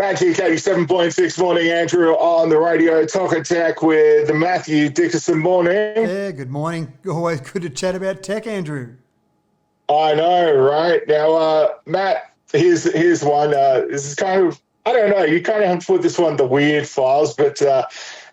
Magic 87.6 morning, Andrew, on the radio. Talk Tech with Matthew Dickerson. Morning. Yeah, good morning. Always good to chat about tech, Andrew. I know, right? Now, Matt, here's one. This is kind of, I don't know, you kind of have to put this one in the weird files, but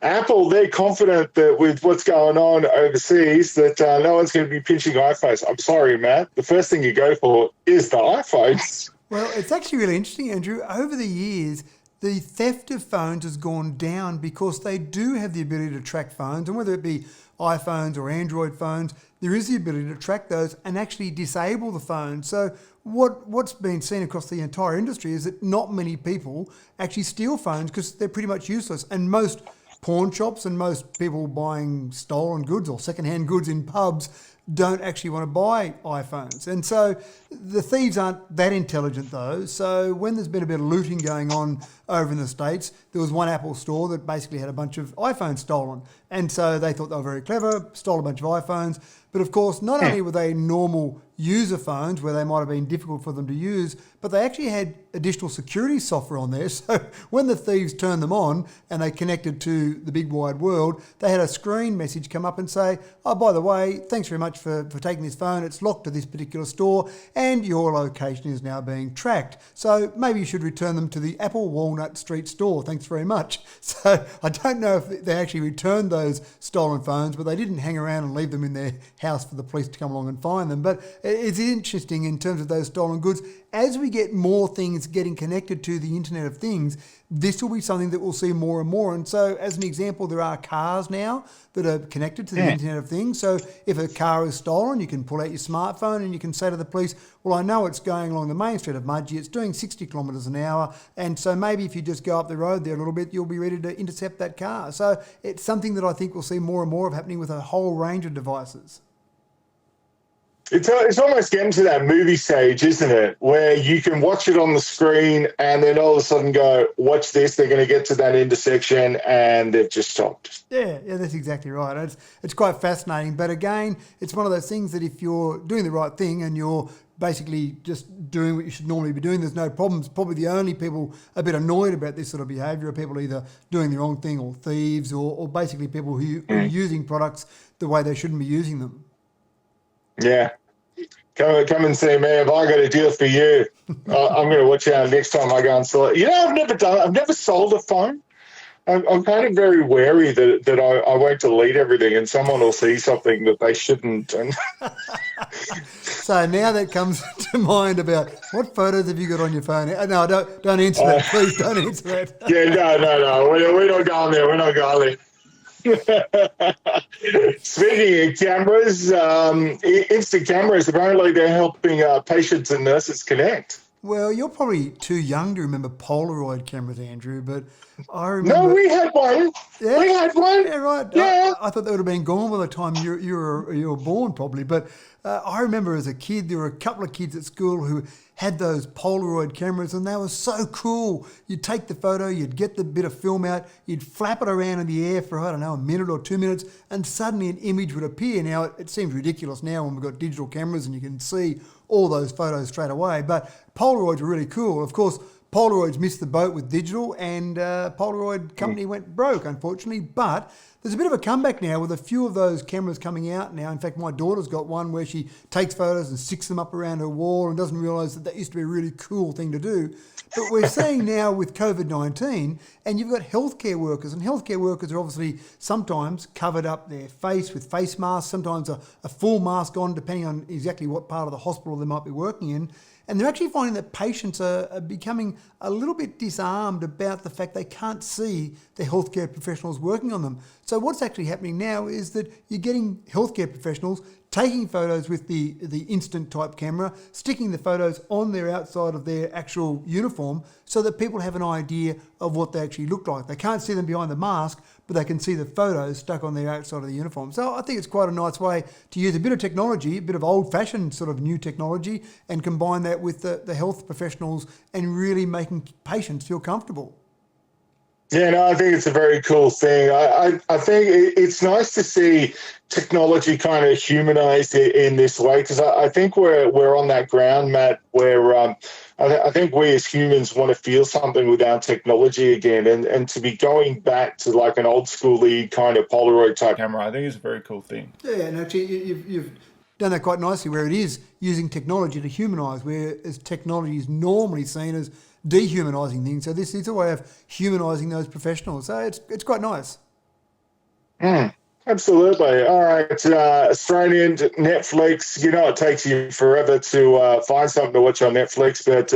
Apple, they're confident that with what's going on overseas that no one's going to be pinching iPhones. I'm sorry, Matt. The first thing you go for is the iPhones. Well, it's actually really interesting, Andrew. Over the years, the theft of phones has gone down because they do have the ability to track phones, and whether it be iPhones or Android phones, there is the ability to track those and actually disable the phone. So what's been seen across the entire industry is that not many people actually steal phones because they're pretty much useless. And most pawn shops and most people buying stolen goods or secondhand goods in pubs don't actually want to buy iPhones. And so the thieves aren't that intelligent though. So when there's been a bit of looting going on over in the States, there was one Apple store that basically had a bunch of iPhones stolen. And so they thought they were very clever, stole a bunch of iPhones. But of course, not only were they normal user phones where they might have been difficult for them to use, but they actually had additional security software on there. So when the thieves turned them on and they connected to the big wide world, they had a screen message come up and say, oh, by the way, thanks very much for taking this phone. It's locked to this particular store and your location is now being tracked. So maybe you should return them to the Apple Walnut Street store. Thanks very much. So I don't know if they actually returned those stolen phones, but they didn't hang around and leave them in their house for the police to come along and find them. But it's interesting in terms of those stolen goods. As we get more things getting connected to the Internet of Things, this will be something that we'll see more and more. And so as an example, there are cars now that are connected to the Internet of Things. So if a car is stolen, you can pull out your smartphone and you can say to the police, well, I know it's going along the main street of Mudgee, it's doing 60 kilometres an hour. And so maybe if you just go up the road there a little bit, you'll be ready to intercept that car. So it's something that I think we'll see more and more of happening with a whole range of devices. It's almost getting to that movie stage, isn't it? Where you can watch it on the screen and then all of a sudden go, watch this, they're going to get to that intersection and they've just stopped. Yeah, that's exactly right. It's quite fascinating. But again, it's one of those things that if you're doing the right thing and you're basically just doing what you should normally be doing, there's no problems. Probably the only people a bit annoyed about this sort of behaviour are people either doing the wrong thing or thieves or basically people who are using products the way they shouldn't be using them. Yeah. Come and see me. If I got a deal for you, I'm going to watch out next time I go and sell it. You know, I've never sold a phone. I'm kind of very wary that I won't delete everything and someone will see something that they shouldn't. And so now that comes to mind about what photos have you got on your phone? No, don't answer that. Please don't answer that. Yeah, no. We're not going there. We're not going there. Speaking of cameras, instant cameras, apparently they're helping patients and nurses connect. Well, you're probably too young to remember Polaroid cameras, Andrew, but I remember... No, we had one. Yeah? We had one. Yeah, right. Yeah. I thought they would have been gone by the time you were born, probably. But I remember as a kid, there were a couple of kids at school who had those Polaroid cameras and they were so cool. You'd take the photo, you'd get the bit of film out, you'd flap it around in the air for, I don't know, a minute or 2 minutes, and suddenly an image would appear. Now, it seems ridiculous now when we've got digital cameras and you can see all those photos straight away, but Polaroids are really cool. Of course, Polaroids missed the boat with digital and Polaroid company went broke, unfortunately, but there's a bit of a comeback now with a few of those cameras coming out now. In fact, my daughter's got one where she takes photos and sticks them up around her wall and doesn't realise that used to be a really cool thing to do. But we're seeing now with COVID-19, and you've got healthcare workers, and healthcare workers are obviously sometimes covered up their face with face masks, sometimes a full mask on, depending on exactly what part of the hospital they might be working in. And they're actually finding that patients are becoming a little bit disarmed about the fact they can't see the healthcare professionals working on them. So what's actually happening now is that you're getting healthcare professionals taking photos with the instant type camera, sticking the photos on their outside of their actual uniform so that people have an idea of what they actually look like. They can't see them behind the mask, but they can see the photos stuck on their outside of the uniform. So I think it's quite a nice way to use a bit of technology, a bit of old-fashioned sort of new technology, and combine that with the health professionals and really making patients feel comfortable. Yeah, no, I think it's a very cool thing. I think it's nice to see technology kind of humanized in this way, because I think we're on that ground, Matt, where I think we as humans want to feel something with our technology again, and to be going back to like an old schooly kind of Polaroid type camera, I think is a very cool thing. Yeah, and actually you've done that quite nicely where it is using technology to humanise, whereas technology is normally seen as dehumanising things. So this is a way of humanising those professionals. So it's quite nice. Absolutely. All right, Australian Netflix. It takes you forever to find something to watch on Netflix, but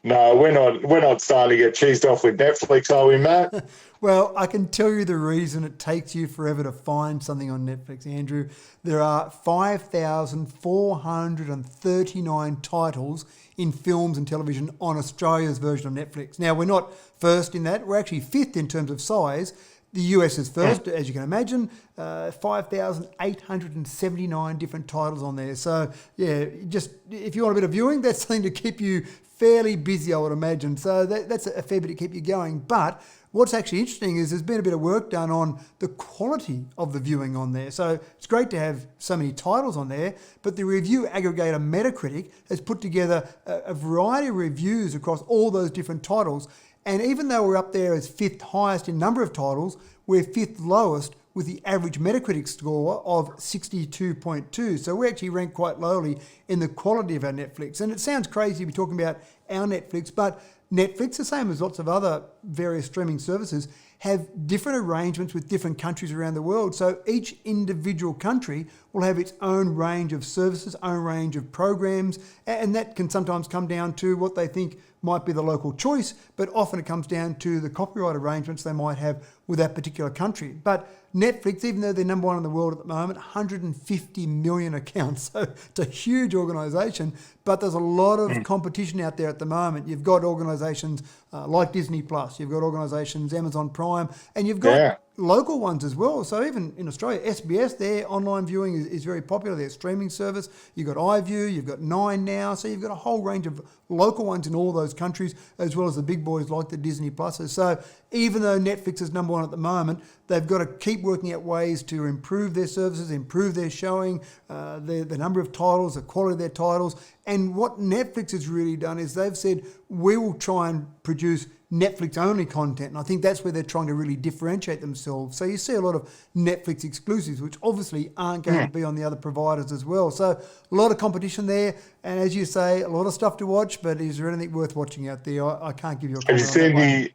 no, we're not starting to get cheesed off with Netflix, are we, Matt? Well, I can tell you the reason it takes you forever to find something on Netflix, Andrew. There are 5,439 titles in films and television on Australia's version of Netflix. Now, we're not first in that. We're actually fifth in terms of size. The US is first, as you can imagine, 5,879 different titles on there. So, yeah, just if you want a bit of viewing, that's something to keep you fairly busy, I would imagine. So that's a fair bit to keep you going. But what's actually interesting is there's been a bit of work done on the quality of the viewing on there. So it's great to have so many titles on there, but the review aggregator Metacritic has put together a variety of reviews across all those different titles. And even though we're up there as fifth highest in number of titles, we're fifth lowest with the average Metacritic score of 62.2. So we actually rank quite lowly in the quality of our Netflix. And it sounds crazy to be talking about our Netflix, but Netflix, the same as lots of other various streaming services, have different arrangements with different countries around the world. So each individual country will have its own range of services, own range of programs, and that can sometimes come down to what they think might be the local choice, but often it comes down to the copyright arrangements they might have with that particular country. But Netflix, even though they're number one in the world at the moment, 150 million accounts, so it's a huge organisation, but there's a lot of competition out there at the moment. You've got organisations like Disney Plus, you've got organisations Amazon Prime, and you've got local ones as well. So even in Australia, SBS, their online viewing is very popular, their streaming service. You've got iView, you've got Nine now, so you've got a whole range of local ones in all those countries, as well as the big boys like the Disney Pluses. So even though Netflix is number one at the moment, they've got to keep working out ways to improve their services, improve their showing, the number of titles, the quality of their titles. And what Netflix has really done is they've said, we will try and produce Netflix-only content. And I think that's where they're trying to really differentiate themselves. So you see a lot of Netflix exclusives, which obviously aren't going to be on the other providers as well. So a lot of competition there. And as you say, a lot of stuff to watch, but is there anything worth watching out there? I can't give you a comment on that one.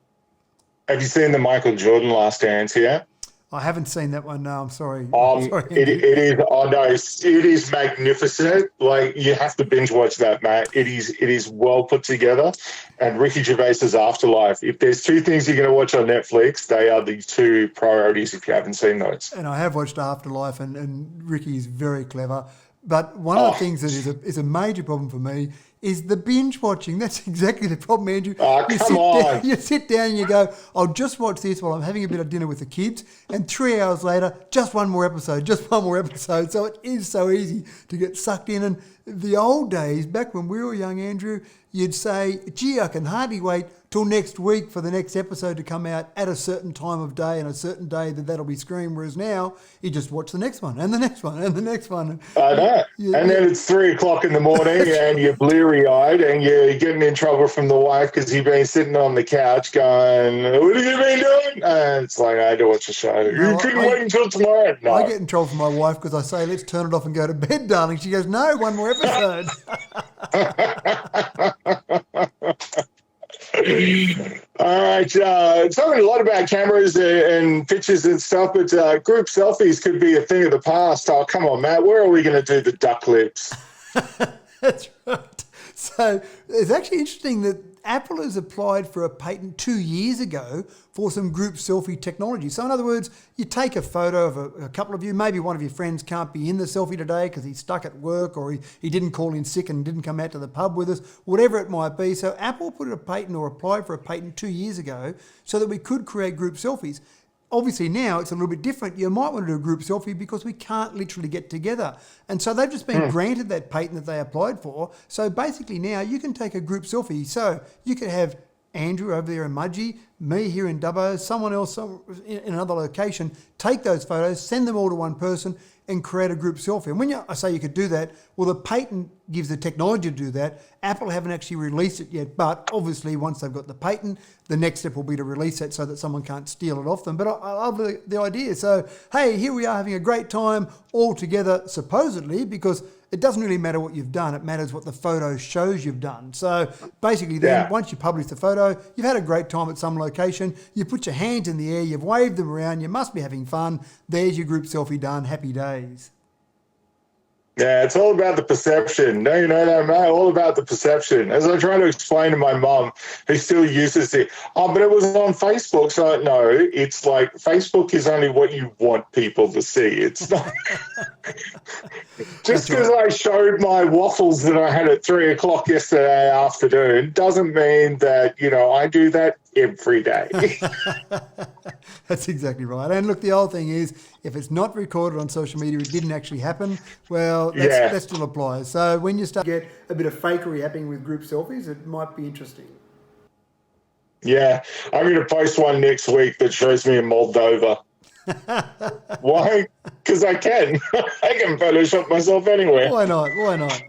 Have you seen the Michael Jordan Last Dance yet? I haven't seen that one. No, I'm sorry. It is. Oh no, it is magnificent. Like, you have to binge watch that, Matt. It is well put together. And Ricky Gervais's Afterlife. If there's two things you're going to watch on Netflix, they are the two priorities. If you haven't seen those, and I have watched Afterlife, and Ricky is very clever. But one of the things that is a major problem for me is the binge watching. That's exactly the problem, Andrew. Oh, come on. You sit down and you go, I'll just watch this while I'm having a bit of dinner with the kids. And 3 hours later, just one more episode. So it is so easy to get sucked in. And the old days, back when we were young, Andrew, you'd say, gee, I can hardly wait till next week for the next episode to come out at a certain time of day and a certain day that'll be screened. Whereas now, you just watch the next one and the next one and the next one. I know. And then it's 3 o'clock in the morning and you're bleary-eyed and you're getting in trouble from the wife because you've been sitting on the couch going, what have you been doing? And it's like, I had to watch the show. You couldn't wait until tomorrow? No. I get in trouble from my wife because I say, let's turn it off and go to bed, darling. She goes, no, one more episode. All right, talking a lot about cameras and pictures and stuff, but group selfies could be a thing of the past. Oh, come on, Matt, where are we going to do the duck lips? That's right. So it's actually interesting that Apple has applied for a patent 2 years ago for some group selfie technology. So in other words, you take a photo of a couple of you, maybe one of your friends can't be in the selfie today because he's stuck at work or he didn't call in sick and didn't come out to the pub with us, whatever it might be. So Apple put a patent or applied for a patent 2 years ago so that we could create group selfies. Obviously now it's a little bit different. You might want to do a group selfie because we can't literally get together. And so they've just been granted that patent that they applied for. So basically now you can take a group selfie. So you could have Andrew over there in Mudgee, me here in Dubbo, someone else in another location, take those photos, send them all to one person and create a group selfie. And when I say you could do that, well, the patent gives the technology to do that. Apple haven't actually released it yet, but obviously once they've got the patent, the next step will be to release it so that someone can't steal it off them. But I love the idea. So, hey, here we are having a great time all together, supposedly, because it doesn't really matter what you've done. It matters what the photo shows you've done. So basically then, once you publish the photo, you've had a great time at some location, you put your hands in the air, you've waved them around, you must be having fun. There's your group selfie done. Happy days. Yeah, it's all about the perception. No, you know that, mate? All about the perception. As I try to explain to my mum, who still uses it, but it was on Facebook. So, no, it's like Facebook is only what you want people to see. It's not. Just because I showed my waffles that I had at 3 o'clock yesterday afternoon doesn't mean that, I do that every day. That's exactly right. And look, the whole thing is, if it's not recorded on social media, it didn't actually happen, well, that still applies. So when you start to get a bit of fakery happening with group selfies, it might be interesting. Yeah, I'm going to post one next week that shows me in Moldova. Why? Because I can. I can Photoshop myself anywhere. Why not?